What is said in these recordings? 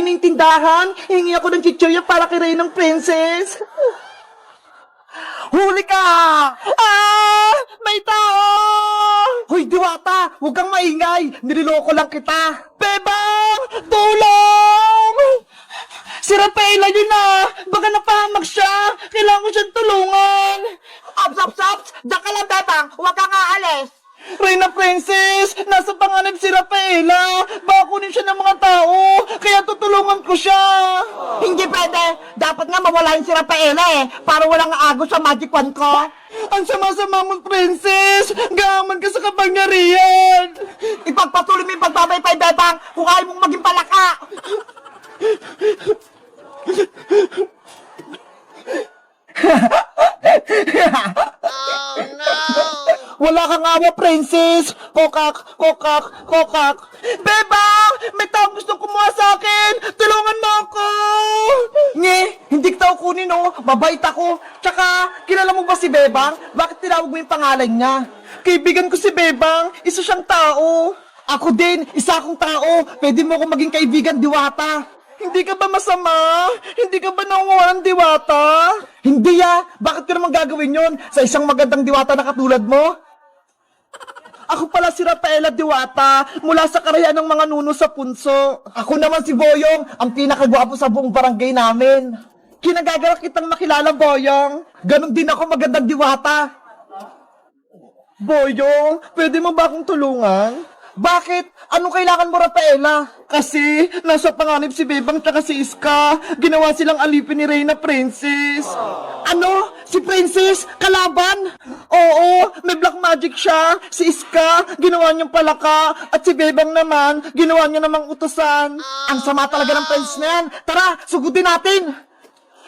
Reyna yung tindahan. Hingi ako ng chichirya para kay Reynang Princess. Huli ka! Ah! May tao! Hoy, Diwata! Huwag kang maingay! Niloloko lang kita! Bebang! Tulong! Si Rafaela yun na! Baka napahamag siya! Kailangan ko siyang tulungan! Ops! Diyan ka lang, Bebang! Huwag kang aalis! Reyna Princess! Nasa panganib si Rafaela! Baka kunin siya ng mga tao! Kaya tutulungan ko siya! Hindi pwede! Dapat nga mawalain si Rafaela para walang agos sa magic wand ko! Ang sama-sama mo, Princess! Gaman ka sa kapangyarihan! Ipagpatuloy mo yung pagbabaypay, Bebang! Kung ayaw mong maging palaka! Wala kang awa, Princess! Kokak! Bebang! May taong gustong kumuha sa akin! Tulungan mo ako! Nge! Hindi kita kunin, oh! Mabait ako! Tsaka, kilala mo ba si Bebang? Bakit tinawag mo yung pangalan niya? Kaibigan ko si Bebang! Isa siyang tao! Ako din! Isa akong tao! Pwede mo akong maging kaibigan, Diwata! Hindi ka ba masama? Hindi ka ba nangunguha ng Diwata? Hindi Bakit ko naman gagawin yon sa isang magandang Diwata na katulad mo? Ako pala si Rafaela Diwata mula sa karayan ng mga nuno sa punso. Ako naman si Boyong, ang pinakagwapo sa buong barangay namin. Kinagagalak kitang makilala, Boyong. Ganon din ako magandang Diwata. Boyong, pwede mo ba akong tulungan? Bakit? Anong kailangan mo, Rafaela? Kasi, nasa panganib si Bebang tsaka si Iska. Ginawa silang alipin ni Reyna Princess. Ano? Si Princess? Kalaban? Oo, may black magic siya. Si Iska, ginawa niyang palaka. At si Bebang naman, ginawa niya namang utusan. Ang sama talaga ng Prince na yan. Tara, sugutin natin!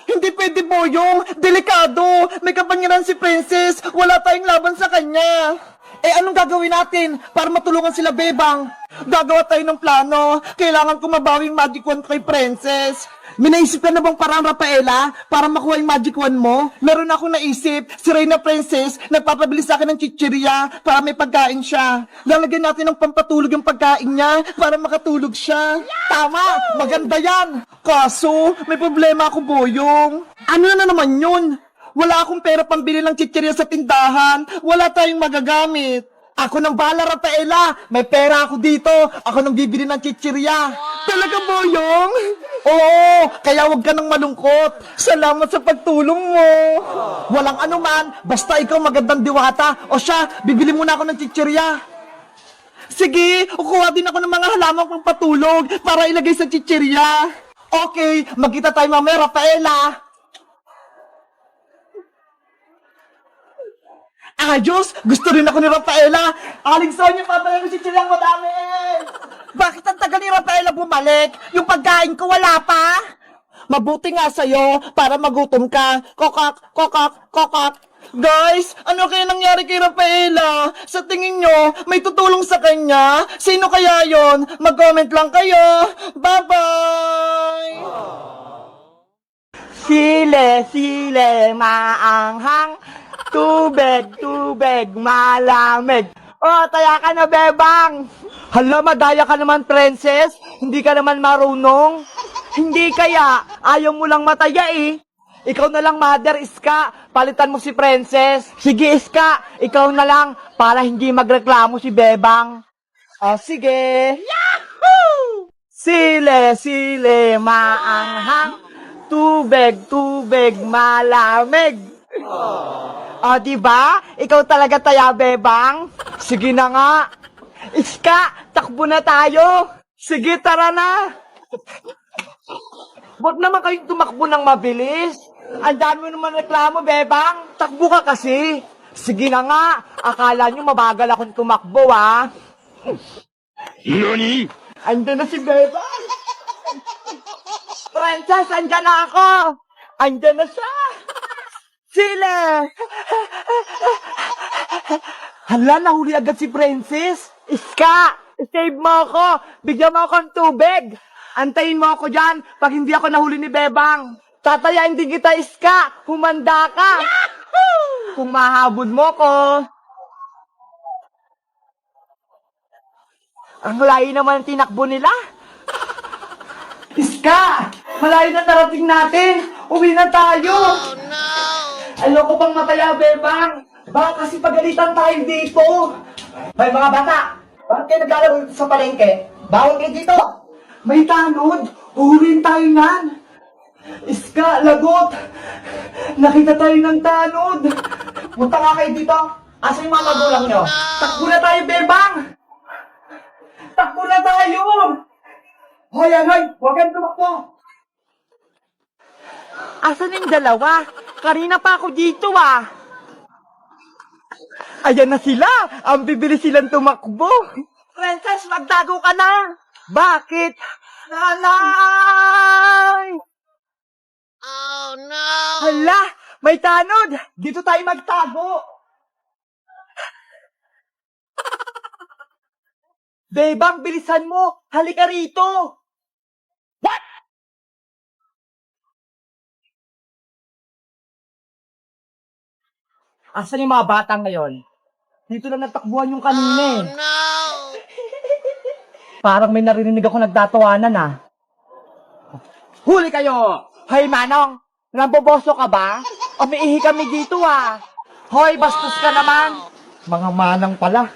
Hindi pwede, Boyong. Delikado. May kapangyarihan si Princess. Wala tayong laban sa kanya. Anong gagawin natin para matulungan sila, Bebang? Gagawa tayo ng plano. Kailangan ko mabawing magic wand kay Princess. May naisip ka na bang parang, Rafaela, para makuha yung magic wand mo? Meron akong naisip. Si Reyna Princess nagpapabili sa akin ng chichirya para may pagkain siya. Lalagyan natin ng pampatulog yung pagkain niya para makatulog siya. Tama! Maganda yan! Kaso, may problema ako, Boyong. Ano na naman yun? Wala akong pera pambili ng chichirya sa tindahan. Wala tayong magagamit. Ako nang bahala, Rafaela. May pera ako dito. Ako nang bibili ng chichirya. Talaga, Boyong? Oo, kaya wag ka nang malungkot. Salamat sa pagtulong mo. Walang anuman. Basta ikaw magandang Diwata. O siya, bibili muna ako ng chichirya. Sige, kukuha din ako ng mga halamang pang patulog para ilagay sa chichirya. Okay, magkita tayo mamaya, Rafaela. Ayos! Gusto rin ako ni Rafaela! Aling Sonia, papayan ko si Chilang madami! Bakit ang tagal ni Rafaela bumalik? Yung pagkain ko wala pa? Mabuti nga sa'yo para magutom ka. Kokak! Guys, ano kaya nangyari kay Rafaela? Sa tingin nyo, may tutulong sa kanya? Sino kaya yon? Mag-comment lang kayo! Bye-bye! Sile, maanghang. Tubig, malamig. Oh, taya ka na, Bebang. Hala, madaya ka naman, Princess. Hindi ka naman marunong. Hindi kaya, ayaw mo lang mataya eh. Ikaw na lang, Mother Iska. Palitan mo si Princess. Sige, Iska. Ikaw na lang para hindi magreklamo si Bebang. Oh, sige. Yahoo! Sile, maanghang. Tubig, malamig. Oh, diba? Ikaw talaga taya, Bebang. Sige na nga. Iska, takbo na tayo. Sige, tara na. Huwag naman kayong tumakbo ng mabilis. Ang dami naman reklamo, Bebang. Takbo ka kasi. Sige na nga. Akala nyo mabagal akong tumakbo, ha? NANI?! Andun na si Bebang. Princess, andyan na ako. Andyan na siya. Sila! Hala, nahuli agad si Princess. Iska, save mo ako. Bigyan mo ako ng tubig. Antayin mo ako dyan pag hindi ako nahuli ni Bebang. Tatayain din kita, Iska. Humanda ka. Yahoo! Kung mahabol mo ko. Ang layo naman ang tinakbo nila. Iska! Malayo na narating natin! Uwi na tayo! Ayoko pang mataya, Bebang! Baka kasi pagalitan tayo dito! May mga bata! Bakit kayo naglalaro dito sa palengke? Bawal kayo dito! May tanod! Uhurin tayo nan! Iska, lagot! Nakita tayo ng tanod! Punta nga kayo dito! Asa yung mga magulang nyo? Takbo na tayo, Bebang! Takbo na tayo! Hoy, hoy! Huwag kang tumakbo! Asan yung dalawa? Kanina pa ako dito ah! Ayan na sila! Ang bibilis silang tumakbo! Princess, magtago ka na! Bakit? Nanay! Oh no! Hala! May tanod! Dito tayo magtago! Bebang, bilisan mo! Halika rito! What? Asan yung mga bata ngayon? Dito lang natakbuhan yung kanina eh. No! Parang may narinig ako nagtatawanan ah. Huli kayo! Hoy Manong! Namboboso ka ba? Umiihi kami dito ah. Hoy, bastos ka naman! Mga manang pala.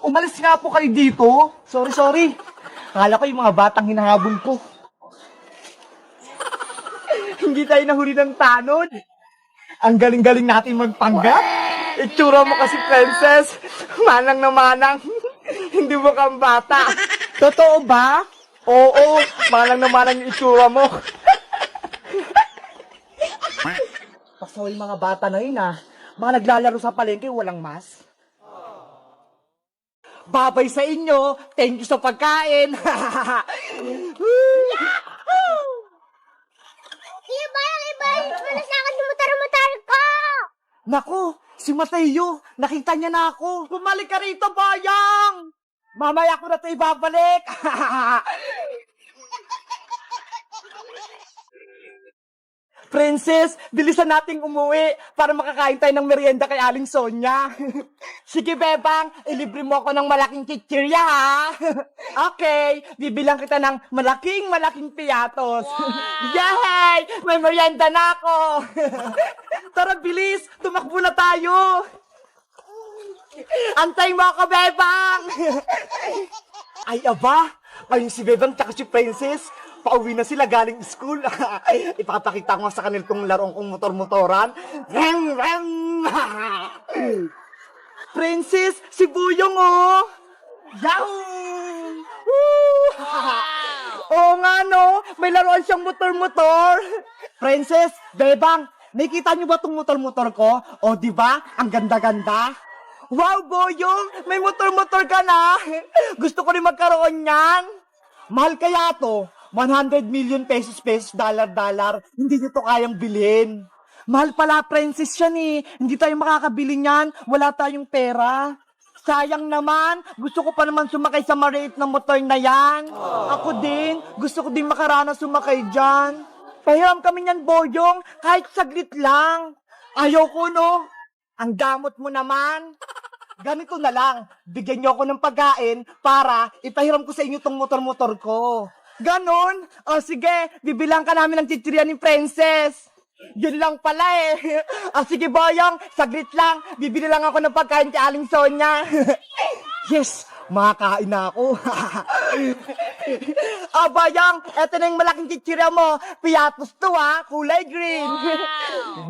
Umalis nga po kayo dito. Sorry. Akala ko yung mga batang hinahabol ko. Hindi tayo nahuli ng tanod. Ang galing-galing natin magpanggap. Itsura mo kasi, princess. Manang na manang. Hindi mo kang bata. Totoo ba? Oo, manang na manang yung itsura mo. Pasaw yung mga bata na yun ah. Mga naglalaro sa palengke, walang mas. Babay sa inyo. Thank you sa pagkain. Iba, wala sa akin mutar-mutar ko! Naku, si Mateo, nakita niya na ako. Bumalik ka rito, Bayang! Mamaya ko na ito ibabalik. Princess, bilisan nating umuwi para makakain tayo ng merienda kay Aling Sonia. Sige, Bebang, ilibre mo ako ng malaking chichirya, ha? Okay, bibilang kita ng malaking piatos. Yay! May merienda na ako. Tara, bilis, tumakbo na tayo. Antay mo ako, Bebang. Ay, aba, ayun si Bebang tsaka si Princess. Pauwi na sila galing school. Ipapakita ko sa kanila kung laruan kong motor-motoran. Reng, reng! Princess, si Buyong, oh! Yahoo! Oo nga, no? May laruan siyang motor-motor. Princess, Bebang, nakikita niyo ba itong motor-motor ko? O, di ba? Ang ganda-ganda. Wow, Boyong! May motor-motor ka na! Gusto ko rin magkaroon niyan. Mahal kaya to? 100 million pesos, dollar. Hindi nyo to kayang bilhin. Mahal pala, princess yan eh. Hindi tayo makakabili niyan. Wala tayong pera. Sayang naman. Gusto ko pa naman sumakay sa maliit na motor na yan. Ako din. Gusto ko din makaranas sumakay dyan. Pahiram kami niyan, Boyong. Kahit saglit lang. Ayaw ko, no? Ang damot mo naman. Ganito na lang. Bigyan niyo ako ng pagkain para ipahiram ko sa inyo tong motor-motor ko. Ganon? O sige, bibilang ka namin ng chichirya ni Princess. Yun lang pala eh. O sige, Boyong, saglit lang. Bibili lang ako ng pagkain kay Aling Sonia. Yes, makakain na ako. Boyong, eto na yung malaking chichirya mo. Piatos to ha, kulay green.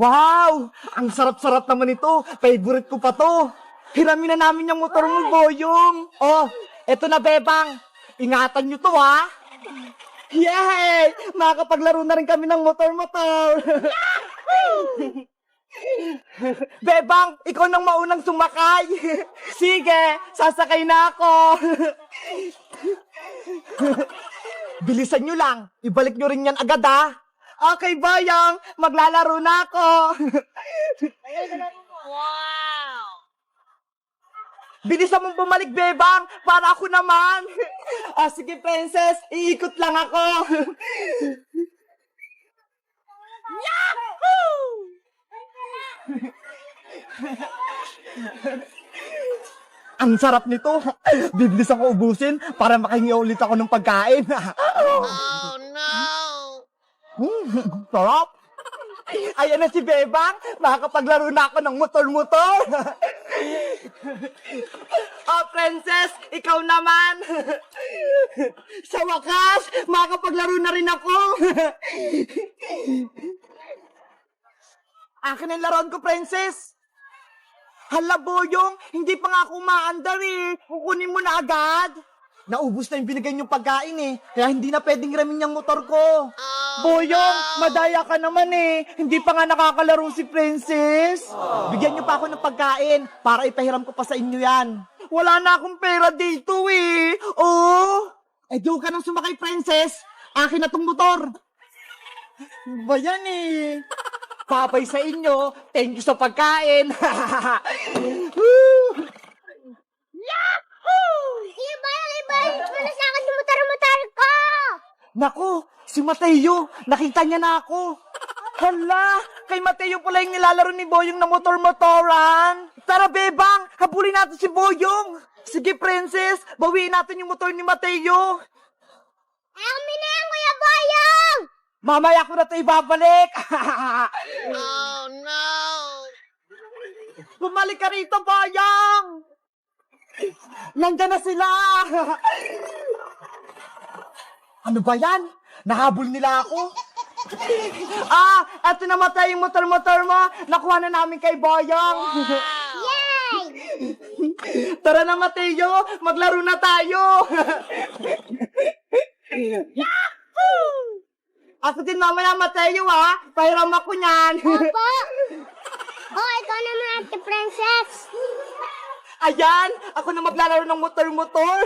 Wow, ang sarap-sarap naman ito. Favorite ko pa to. Hiramin na namin yung motor mo, Boyong. Oh, eto na, Bebang. Ingatan nyo to ha. Yay! Makakapaglaro na rin kami ng motor-motor. Bebang, ikaw nang maunang sumakay. Sige, sasakay na ako. Bilisan nyo lang. Ibalik nyo rin yan agad, ha? Okay, Bayang. Maglalaro na ako. Wow! Bilisan mong bumalik, Bebang, para ako naman. Sige, Princess, iikot lang ako. Yahoo! Ang sarap nito. Bibilis ako ubusin para makahingi ulit ako ng pagkain. Oh no! Sarap! Ayan na si Bebang, makakapaglaro na ako ng motor-motor. Oh, Princess, ikaw naman. Sa wakas, makakapaglaro na rin ako. Akin ang laruan ko, Princess. Hala, Boyong, hindi pa nga ako umaandar eh. Kukunin mo na agad. Naubos na yung binigay niyong pagkain eh. Kaya hindi na pwedeng ramin yung motor ko. Boyong, madaya ka naman eh. Hindi pa nga nakakalaro si Princess. Bigyan niyo pa ako ng pagkain para ipahiram ko pa sa inyo yan. Wala na akong pera dito eh. Oo. Eh, di ka nang sumakay, Princess. Akin na tong motor. Ba yan eh. Papay sa inyo. Thank you sa pagkain. Ibalik mo na sa akin yung motor-motor ko! Naku, si Mateo, nakita niya na ako. Hala, kay Mateo pala yung nilalaro ni Boyong na motor-motoran. Tara, Bebang, habulin natin si Boyong. Sige, Princess, bawiin natin yung motor ni Mateo. Amin na yan, Kuya Boyong! Mamaya ko na ito ibabalik. Oh, no! Bumalik ka rito, Boyong. Nandiyan na sila. Ano ba yan? Nahabol nila ako. Eto namatay yung motor-motor mo. Nakuha na namin kay Boyong. Yay! Tara na, Mateo. Maglaro na tayo. Ako din mamaya, Mateo, ha? Pahiram ako niyan. Opo! Oh, ikaw naman, Ate Princess! Ayan, ako na maglalaro ng motor-motor.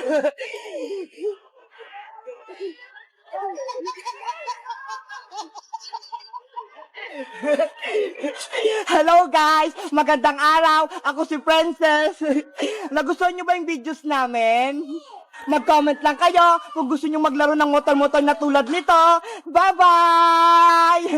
Hello guys! Magandang araw! Ako si Princess. Nagustuhan niyo ba yung videos namin? Mag-comment lang kayo kung gusto niyo maglaro ng motor-motor na tulad nito. Bye-bye!